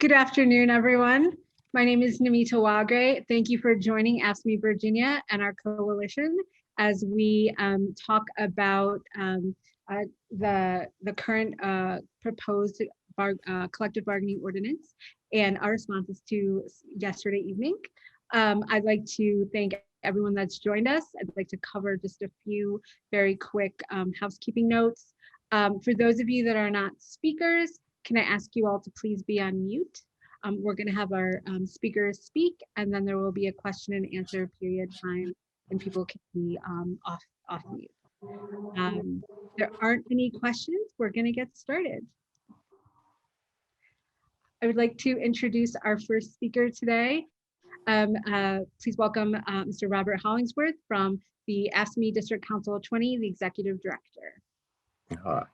Good afternoon, everyone. My name is Namita Wagre. Thank you for joining AFSCME Virginia and our coalition as we talk about the current proposed collective bargaining ordinance and our responses to yesterday evening. I'd like to thank everyone that's joined us. I'd like to cover just a few very quick housekeeping notes. For those of you that are not speakers, can I ask you all to please be on mute? We're going to have our speakers speak, and then there will be a question and answer period time when people can be off mute. There aren't any questions. We're going to get started. I would like to introduce our first speaker today. Please welcome Mr. Robert Hollingsworth from the AFSCME District Council 20, the Executive Director.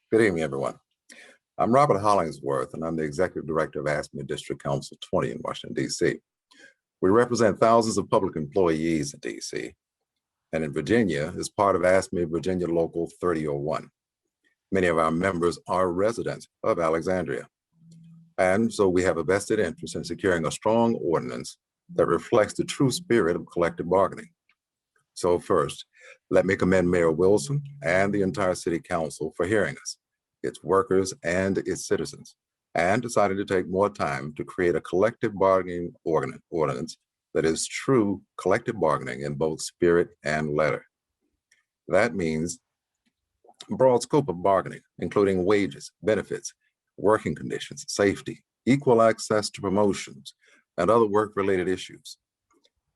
Good evening, everyone. I'm Robert Hollingsworth, and I'm the Executive Director of AFSCME District Council 20 in Washington, D.C. We represent thousands of public employees in D.C. and in Virginia is part of AFSCME Virginia Local 3001. Many of our members are residents of Alexandria. And so we have a vested interest in securing a strong ordinance that reflects the true spirit of collective bargaining. So first, let me commend Mayor Wilson and the entire City Council for hearing us, its workers and its citizens, and decided to take more time to create a collective bargaining ordinance that is true collective bargaining in both spirit and letter. That means a broad scope of bargaining, including wages, benefits, working conditions, safety, equal access to promotions, and other work-related issues.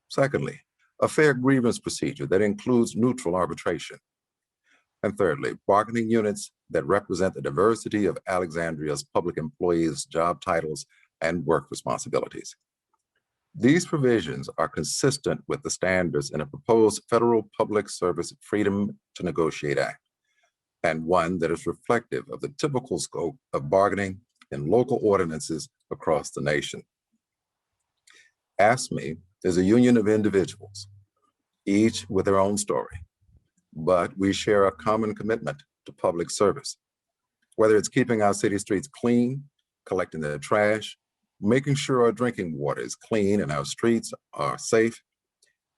Secondly, a fair grievance procedure that includes neutral arbitration. And thirdly, bargaining units that represent the diversity of Alexandria's public employees' job titles and work responsibilities. These provisions are consistent with the standards in a proposed Federal Public Service Freedom to Negotiate Act, and one that is reflective of the typical scope of bargaining in local ordinances across the nation. AFSCME is a union of individuals, each with their own story, but we share a common commitment to public service, whether it's keeping our city streets clean, collecting the trash, making sure our drinking water is clean and our streets are safe.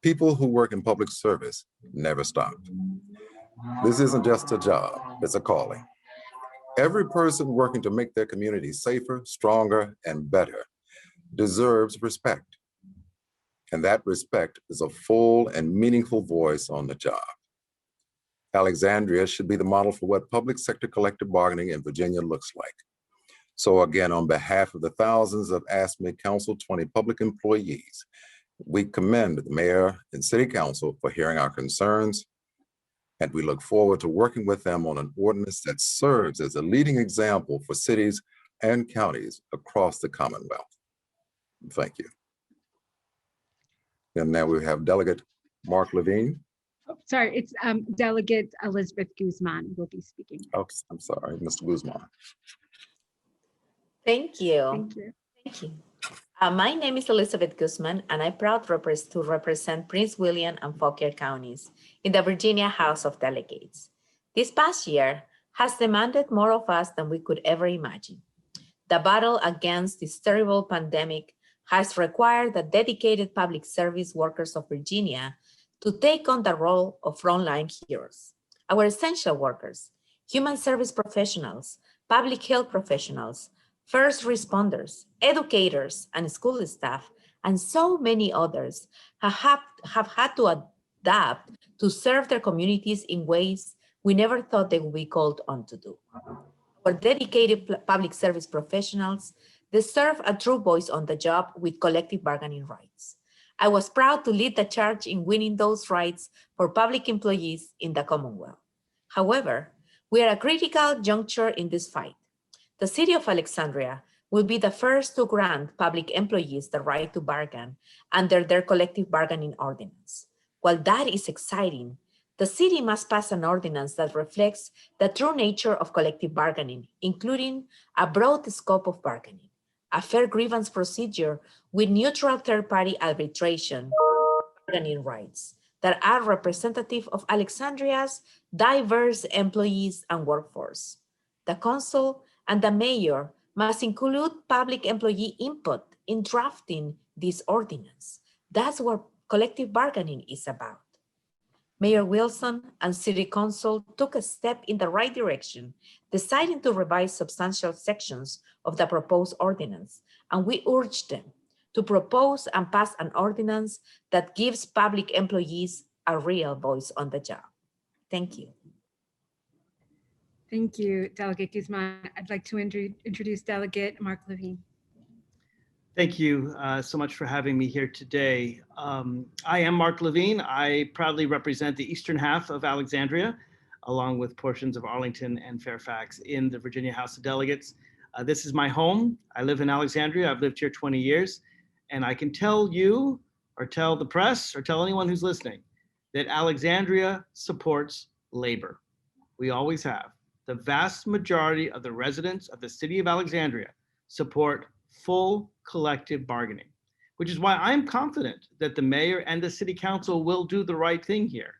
People who work in public service never stop. This isn't just a job, it's a calling. Every person working to make their community safer, stronger, and better deserves respect. And that respect is a full and meaningful voice on the job. Alexandria should be the model for what public sector collective bargaining in Virginia looks like. So again, on behalf of the thousands of AFSCME Council 20 public employees, we commend the Mayor and City Council for hearing our concerns, and we look forward to working with them on an ordinance that serves as a leading example for cities and counties across the Commonwealth. Thank you. And now we have Delegate Mark Levine. Oh, sorry, it's Delegate Elizabeth Guzman will be speaking. Oh, I'm sorry, Mr. Guzman. Thank you. Thank you. Thank you. My name is Elizabeth Guzman, and I'm proud to represent Prince William and Fauquier counties in the Virginia House of Delegates. This past year has demanded more of us than we could ever imagine. The battle against this terrible pandemic has required the dedicated public service workers of Virginia to take on the role of frontline heroes. Our essential workers, human service professionals, public health professionals, first responders, educators, and school staff, and so many others have had to adapt to serve their communities in ways we never thought they would be called on to do. Our dedicated public service professionals deserve a true voice on the job with collective bargaining rights. I was proud to lead the charge in winning those rights for public employees in the Commonwealth. However, we are at a critical juncture in this fight. The City of Alexandria will be the first to grant public employees the right to bargain under their collective bargaining ordinance. While that is exciting, the city must pass an ordinance that reflects the true nature of collective bargaining, including a broad scope of bargaining, a fair grievance procedure with neutral third-party arbitration, bargaining rights that are representative of Alexandria's diverse employees and workforce. The council and the mayor must include public employee input in drafting this ordinance. That's what collective bargaining is about. Mayor Wilson and City Council took a step in the right direction, deciding to revise substantial sections of the proposed ordinance, and we urge them to propose and pass an ordinance that gives public employees a real voice on the job. Thank you. Thank you, Delegate Guzman. I'd like to introduce Delegate Mark Levine. Thank you so much for having me here today. I am Mark Levine. I proudly represent the eastern half of Alexandria, along with portions of Arlington and Fairfax in the Virginia House of Delegates. This is my home. I live in Alexandria. I've lived here 20 years. And I can tell you, or tell the press, or tell anyone who's listening, that Alexandria supports labor. We always have. The vast majority of the residents of the city of Alexandria support full collective bargaining, which is why I'm confident that the mayor and the city council will do the right thing here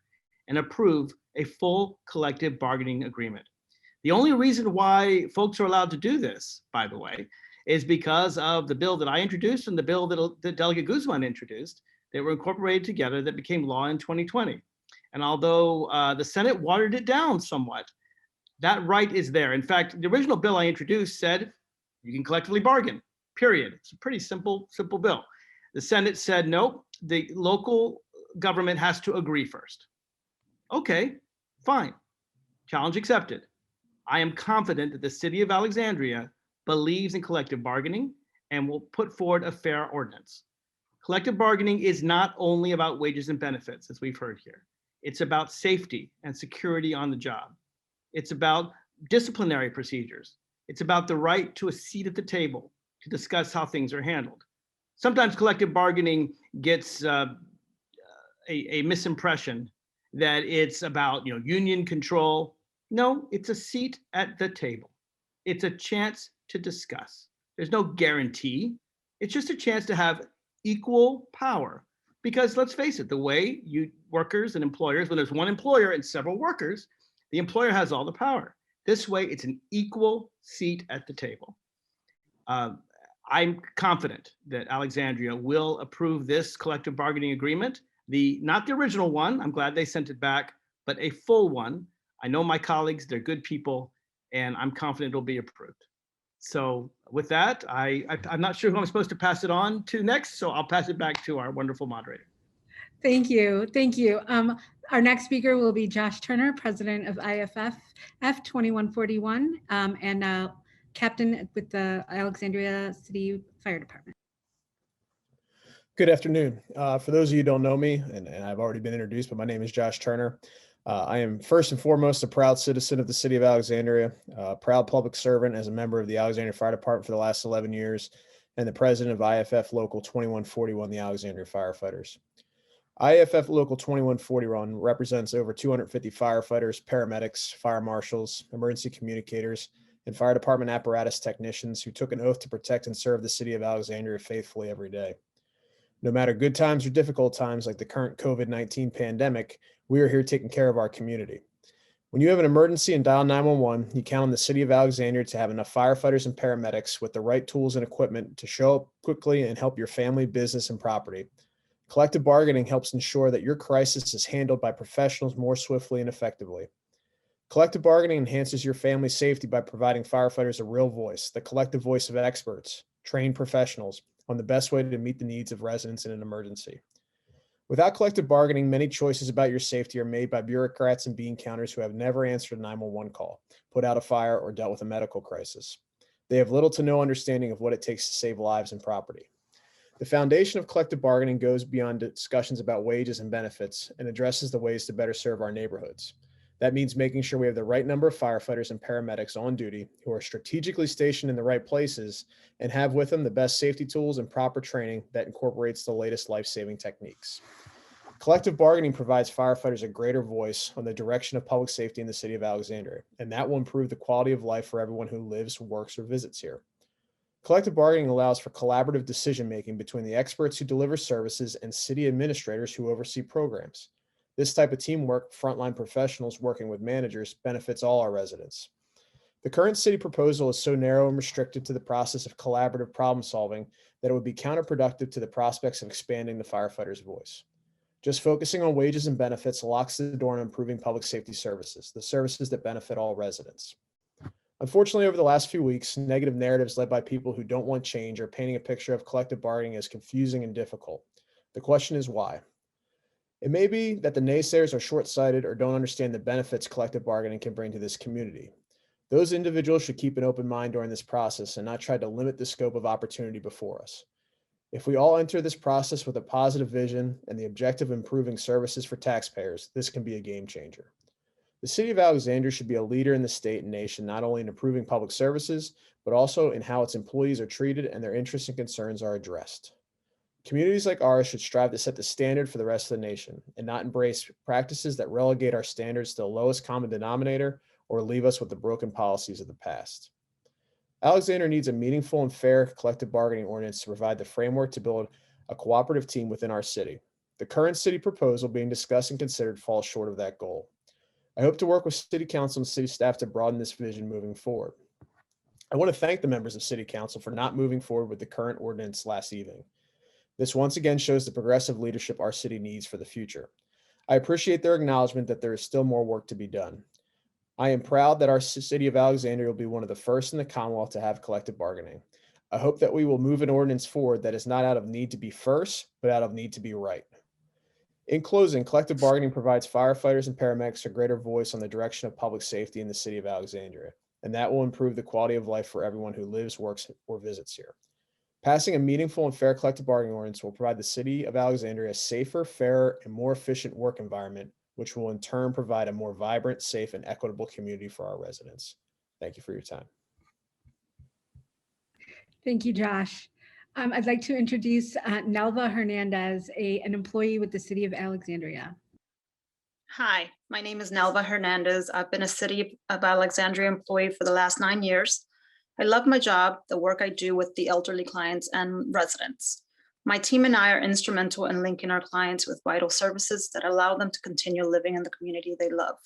and approve a full collective bargaining agreement. The only reason why folks are allowed to do this, by the way, is because of the bill that I introduced and the bill that Delegate Guzman introduced that were incorporated together that became law in 2020. And although the Senate watered it down somewhat, that right is there. In fact, the original bill I introduced said you can collectively bargain, period. It's a pretty simple bill. The Senate said, no, the local government has to agree first. Okay, fine, challenge accepted. I am confident that the city of Alexandria believes in collective bargaining and will put forward a fair ordinance. Collective bargaining is not only about wages and benefits, as we've heard here. It's about safety and security on the job. It's about disciplinary procedures. It's about the right to a seat at the table to discuss how things are handled. Sometimes collective bargaining gets a misimpression that it's about union control. No, it's a seat at the table. It's a chance to discuss. There's no guarantee. It's just a chance to have equal power. Because let's face it, the way workers and employers, when there's one employer and several workers, the employer has all the power. This way, it's an equal seat at the table. I'm confident that Alexandria will approve this collective bargaining agreement, not the original one, I'm glad they sent it back, but a full one. I know my colleagues, they're good people, and I'm confident it'll be approved. So with that, I'm not sure who I'm supposed to pass it on to next, so I'll pass it back to our wonderful moderator. Thank you. Thank you. Our next speaker will be Josh Turner, president of IAFF 2141 and captain with the Alexandria City Fire Department. Good afternoon. For those of you who don't know me, and I've already been introduced, but my name is Josh Turner. I am first and foremost a proud citizen of the city of Alexandria, a proud public servant as a member of the Alexandria Fire Department for the last 11 years, and the president of IAFF Local 2141, the Alexandria Firefighters. IAFF Local 2141 represents over 250 firefighters, paramedics, fire marshals, emergency communicators, and fire department apparatus technicians who took an oath to protect and serve the city of Alexandria faithfully every day. No matter good times or difficult times like the current COVID-19 pandemic, we are here taking care of our community. When you have an emergency and dial 911, you count on the city of Alexandria to have enough firefighters and paramedics with the right tools and equipment to show up quickly and help your family, business, and property. Collective bargaining helps ensure that your crisis is handled by professionals more swiftly and effectively. Collective bargaining enhances your family's safety by providing firefighters a real voice, the collective voice of experts, trained professionals, on the best way to meet the needs of residents in an emergency. Without collective bargaining, many choices about your safety are made by bureaucrats and bean counters who have never answered a 911 call, put out a fire, or dealt with a medical crisis. They have little to no understanding of what it takes to save lives and property. The foundation of collective bargaining goes beyond discussions about wages and benefits and addresses the ways to better serve our neighborhoods. That means making sure we have the right number of firefighters and paramedics on duty who are strategically stationed in the right places and have with them the best safety tools and proper training that incorporates the latest life-saving techniques. Collective bargaining provides firefighters a greater voice on the direction of public safety in the city of Alexandria, and that will improve the quality of life for everyone who lives, works, or visits here. Collective bargaining allows for collaborative decision-making between the experts who deliver services and city administrators who oversee programs. This type of teamwork, frontline professionals working with managers, benefits all our residents. The current city proposal is so narrow and restricted to the process of collaborative problem solving that it would be counterproductive to the prospects of expanding the firefighter's voice. Just focusing on wages and benefits locks the door on improving public safety services, the services that benefit all residents. Unfortunately, over the last few weeks, negative narratives led by people who don't want change are painting a picture of collective bargaining as confusing and difficult. The question is why? It may be that the naysayers are short-sighted or don't understand the benefits collective bargaining can bring to this community. Those individuals should keep an open mind during this process and not try to limit the scope of opportunity before us. If we all enter this process with a positive vision and the objective of improving services for taxpayers, this can be a game changer. The City of Alexandria should be a leader in the state and nation, not only in improving public services, but also in how its employees are treated and their interests and concerns are addressed. Communities like ours should strive to set the standard for the rest of the nation and not embrace practices that relegate our standards to the lowest common denominator or leave us with the broken policies of the past. Alexandria needs a meaningful and fair collective bargaining ordinance to provide the framework to build a cooperative team within our city. The current city proposal being discussed and considered falls short of that goal. I hope to work with City Council and City staff to broaden this vision moving forward. I want to thank the members of City Council for not moving forward with the current ordinance last evening. This once again shows the progressive leadership our city needs for the future. I appreciate their acknowledgement that there is still more work to be done. I am proud that our city of Alexandria will be one of the first in the Commonwealth to have collective bargaining. I hope that we will move an ordinance forward that is not out of need to be first, but out of need to be right. In closing, collective bargaining provides firefighters and paramedics a greater voice on the direction of public safety in the city of Alexandria, and that will improve the quality of life for everyone who lives, works, or visits here. Passing a meaningful and fair collective bargaining ordinance will provide the city of Alexandria a safer, fairer, and more efficient work environment, which will in turn provide a more vibrant, safe, and equitable community for our residents. Thank you for your time. Thank you, Josh. I'd like to introduce Nelva Hernandez, an employee with the City of Alexandria. Hi, my name is Nelva Hernandez. I've been a City of Alexandria employee for the last 9 years. I love my job, the work I do with the elderly clients and residents. My team and I are instrumental in linking our clients with vital services that allow them to continue living in the community they love.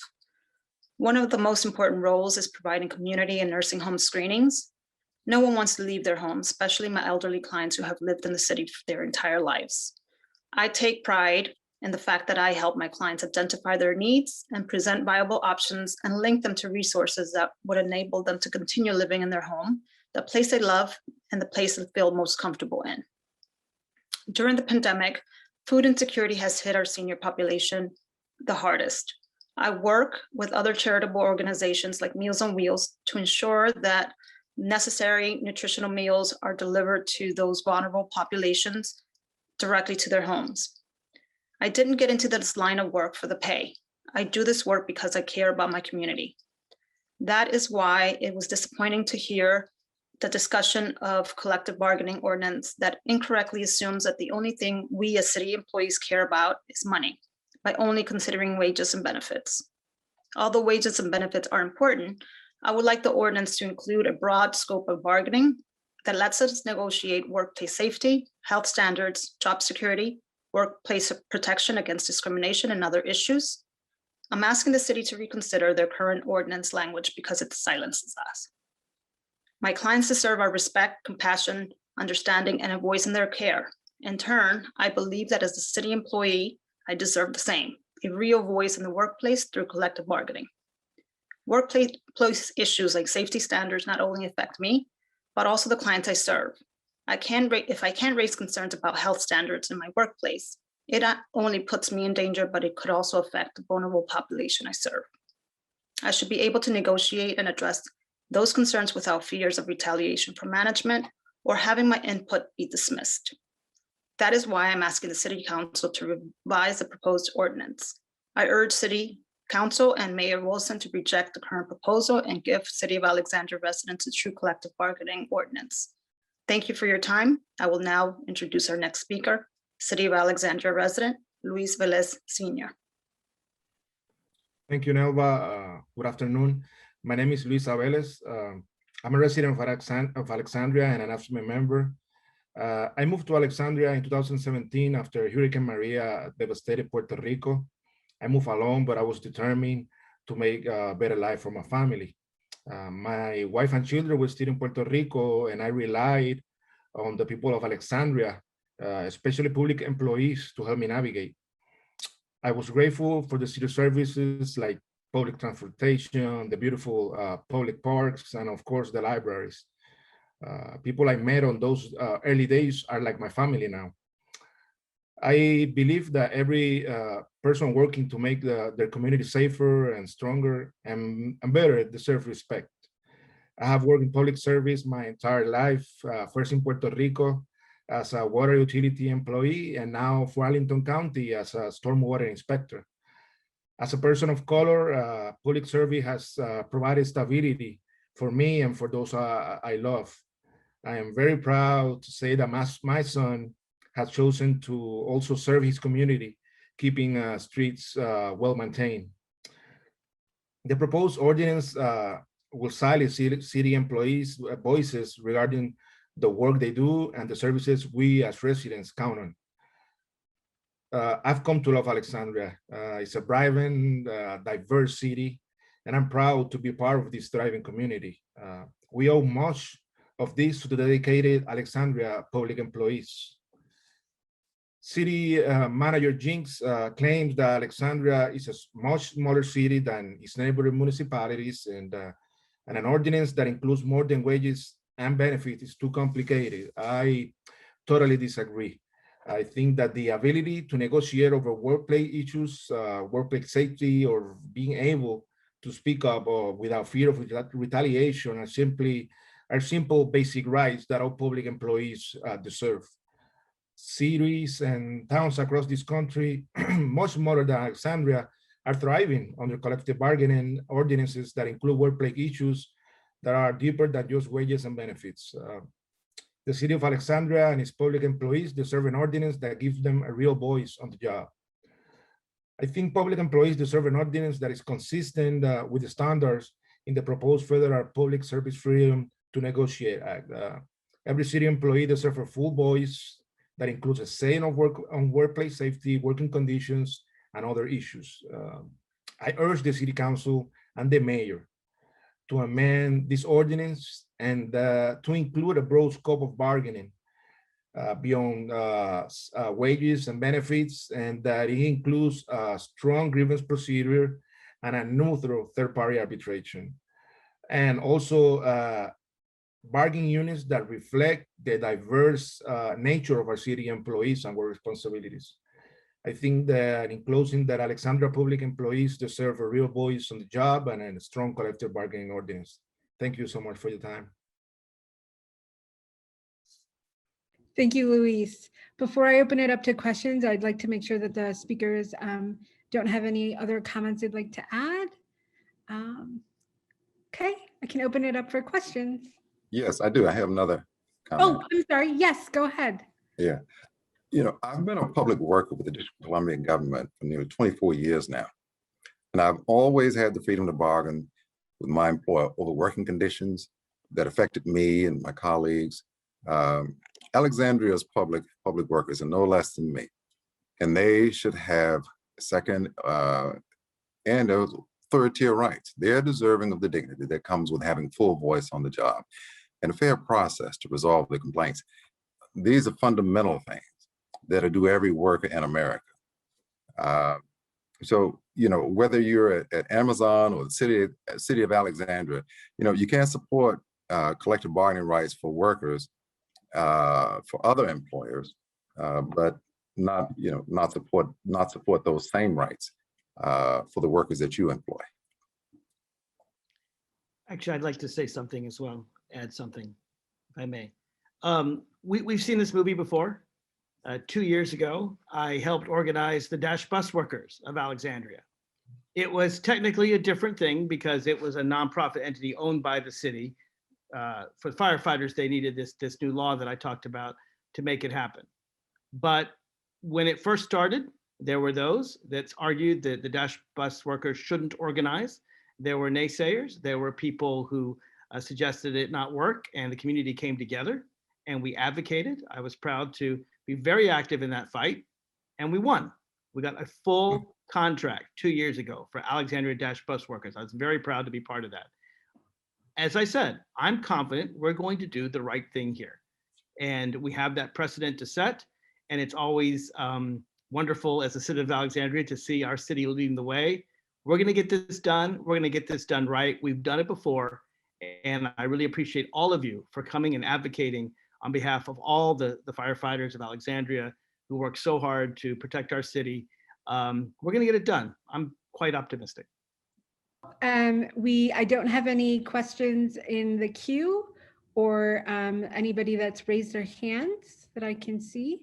One of the most important roles is providing community and nursing home screenings. No one wants to leave their home, especially my elderly clients who have lived in the city for their entire lives. I take pride in the fact that I help my clients identify their needs and present viable options and link them to resources that would enable them to continue living in their home, the place they love, and the place they feel most comfortable in. During the pandemic, food insecurity has hit our senior population the hardest. I work with other charitable organizations like Meals on Wheels to ensure that necessary nutritional meals are delivered to those vulnerable populations directly to their homes. I didn't get into this line of work for the pay. I do this work because I care about my community. That is why it was disappointing to hear the discussion of collective bargaining ordinance that incorrectly assumes that the only thing we as city employees care about is money, by only considering wages and benefits. Although wages and benefits are important, I would like the ordinance to include a broad scope of bargaining that lets us negotiate workplace safety, health standards, job security, workplace protection against discrimination, and other issues. I'm asking the city to reconsider their current ordinance language because it silences us. My clients deserve our respect, compassion, understanding, and a voice in their care. In turn, I believe that as a city employee, I deserve the same, a real voice in the workplace through collective bargaining. Workplace issues like safety standards not only affect me, but also the clients I serve. If I can't raise concerns about health standards in my workplace, it not only puts me in danger, but it could also affect the vulnerable population I serve. I should be able to negotiate and address those concerns without fears of retaliation from management or having my input be dismissed. That is why I'm asking the City Council to revise the proposed ordinance. I urge City Council and Mayor Wilson to reject the current proposal and give City of Alexandria residents a true collective bargaining ordinance. Thank you for your time. I will now introduce our next speaker, City of Alexandria resident, Luis Velez Sr. Thank you, Nelva. Good afternoon. My name is Luis Velez. I'm a resident of Alexandria and an AFSCME member. I moved to Alexandria in 2017 after Hurricane Maria devastated Puerto Rico. I moved alone, but I was determined to make a better life for my family. My wife and children were still in Puerto Rico, and I relied on the people of Alexandria, especially public employees, to help me navigate. I was grateful for the city services like public transportation, the beautiful public parks, and of course the libraries. People I met on those early days are like my family now. I believe that every person working to make their community safer and stronger and better deserve respect. I have worked in public service my entire life, first in Puerto Rico as a water utility employee, and now for Arlington County as a stormwater inspector. As a person of color, public service has provided stability for me and for those I love. I am very proud to say that my son has chosen to also serve his community, keeping streets well maintained. The proposed ordinance will silence city employees' voices regarding the work they do and the services we as residents count on. I've come to love Alexandria. It's a vibrant, diverse city, and I'm proud to be part of this thriving community. We owe much of this to the dedicated Alexandria public employees. City Manager Jinks claims that Alexandria is a much smaller city than its neighboring municipalities, and an ordinance that includes more than wages and benefits is too complicated. I totally disagree. I think that the ability to negotiate over workplace issues, workplace safety, or being able to speak up without fear of retaliation are simple basic rights that all public employees deserve. Cities and towns across this country, much smaller than Alexandria, are thriving under collective bargaining ordinances that include workplace issues that are deeper than just wages and benefits. The city of Alexandria and its public employees deserve an ordinance that gives them a real voice on the job. I think public employees deserve an ordinance that is consistent with the standards in the proposed Federal Public Service Freedom to Negotiate Act. Every city employee deserves a full voice that includes a say on workplace safety, working conditions, and other issues. I urge the city council and the mayor to amend this ordinance and to include a broad scope of bargaining beyond wages and benefits, and that it includes a strong grievance procedure and a neutral third-party arbitration. And also bargaining units that reflect the diverse nature of our city employees and work responsibilities. I think that in closing, that Alexandria public employees deserve a real voice on the job and a strong collective bargaining ordinance. Thank you so much for your time. Thank you, Luis. Before I open it up to questions, I'd like to make sure that the speakers don't have any other comments they'd like to add. Okay, I can open it up for questions. Yes, I do. I have another comment. Oh, I'm sorry. Yes, go ahead. Yeah. You know, I've been a public worker with the District of Columbia government for nearly 24 years now. And I've always had the freedom to bargain with my employer over working conditions that affected me and my colleagues. Alexandria's public workers are no less than me. And they should have second and third tier rights. They're deserving of the dignity that comes with having full voice on the job and a fair process to resolve the complaints. These are fundamental things that are due every worker in America. So, you know, whether you're at Amazon or the city of Alexandria, you know, you can't support collective bargaining rights for workers for other employers, but not support those same rights for the workers that you employ. Actually, I'd like to say something as well, add something, if I may. We've seen this movie before. 2 years ago, I helped organize the Dash Bus Workers of Alexandria. It was technically a different thing because it was a nonprofit entity owned by the city. For firefighters, they needed this new law that I talked about to make it happen. But when it first started, there were those that argued that the Dash Bus Workers shouldn't organize. There were naysayers. There were people who suggested it not work, and the community came together and we advocated. I was proud to be very active in that fight, and we won. We got a full contract 2 years ago for Alexandria Dash Bus Workers. I was very proud to be part of that. as I said, I'm confident we're going to do the right thing here. And we have that precedent to set. And it's always wonderful as a city of Alexandria to see our city leading the way. We're going to get this done. We're going to get this done right. We've done it before. And I really appreciate all of you for coming and advocating on behalf of all the firefighters of Alexandria who work so hard to protect our city. We're going to get it done. I'm quite optimistic. I don't have any questions in the queue or anybody that's raised their hands that I can see.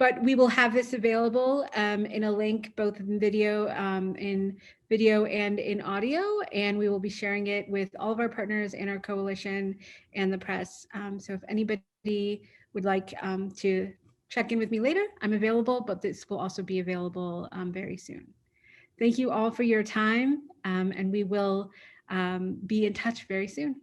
But we will have this available in a link, both in video and in audio, and we will be sharing it with all of our partners in our coalition and the press. So if anybody would like to check in with me later, I'm available, but this will also be available very soon. Thank you all for your time, and we will be in touch very soon.